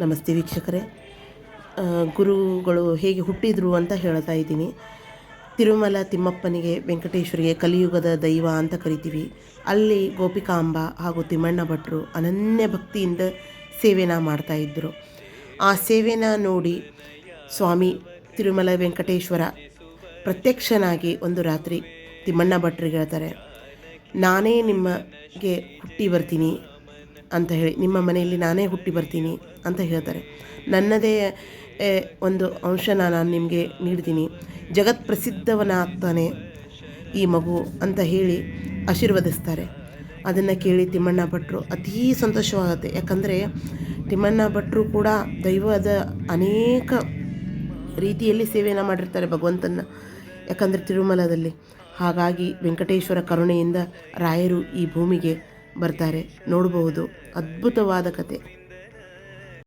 ನಮಸ್ತೆ ವೀಕ್ಷಕರೇ. ಗುರುಗಳು ಹೇಗೆ ಹುಟ್ಟಿದರು ಅಂತ ಹೇಳ್ತಾ ಇದ್ದೀನಿ. ತಿರುಮಲ ತಿಮ್ಮಪ್ಪನಿಗೆ, ವೆಂಕಟೇಶ್ವರಿಗೆ ಕಲಿಯುಗದ ದೈವ ಅಂತ ಕರಿತೀವಿ. ಅಲ್ಲಿ ಗೋಪಿಕಾಂಬ ಹಾಗೂ ತಿಮ್ಮಣ್ಣ ಭಟ್ರು ಅನನ್ಯ ಭಕ್ತಿಯಿಂದ ಸೇವೆನ ಮಾಡ್ತಾಯಿದ್ದರು. ಆ ಸೇವೆನ ನೋಡಿ ಸ್ವಾಮಿ ತಿರುಮಲ ವೆಂಕಟೇಶ್ವರ ಪ್ರತ್ಯಕ್ಷನಾಗಿ ಒಂದು ರಾತ್ರಿ ತಿಮ್ಮಣ್ಣ ಭಟ್ರಿಗೆ ಹೇಳ್ತಾರೆ, ನಾನೇ ನಿಮಗೆ ಹುಟ್ಟಿ ಬರ್ತೀನಿ ಅಂತ ಹೇಳಿ, ನಿಮ್ಮ ಮನೆಯಲ್ಲಿ ನಾನೇ ಹುಟ್ಟಿ ಬರ್ತೀನಿ ಅಂತ ಹೇಳ್ತಾರೆ. ನನ್ನದೇ ಒಂದು ಅಂಶನ ನಾನು ನಿಮಗೆ ನೀಡ್ತೀನಿ, ಜಗತ್ ಪ್ರಸಿದ್ಧವನಾಗ್ತಾನೆ ಈ ಮಗು ಅಂತ ಹೇಳಿ ಆಶೀರ್ವದಿಸ್ತಾರೆ. ಅದನ್ನು ಕೇಳಿ ತಿಮ್ಮಣ್ಣ ಭಟ್ರು ಅತೀ ಸಂತೋಷವಾಗುತ್ತೆ. ಯಾಕಂದರೆ ತಿಮ್ಮಣ್ಣ ಭಟ್ರು ಕೂಡ ದೈವದ ಅನೇಕ ರೀತಿಯಲ್ಲಿ ಸೇವೆಯನ್ನು ಮಾಡಿರ್ತಾರೆ ಭಗವಂತನ, ಯಾಕಂದರೆ ತಿರುಮಲದಲ್ಲಿ. ಹಾಗಾಗಿ ವೆಂಕಟೇಶ್ವರ ಕರುಣೆಯಿಂದ ರಾಯರು ಈ ಭೂಮಿಗೆ ಬರ್ತಾರೆ. ನೋಡಬಹುದು, ಅದ್ಭುತವಾದ ಕತೆ.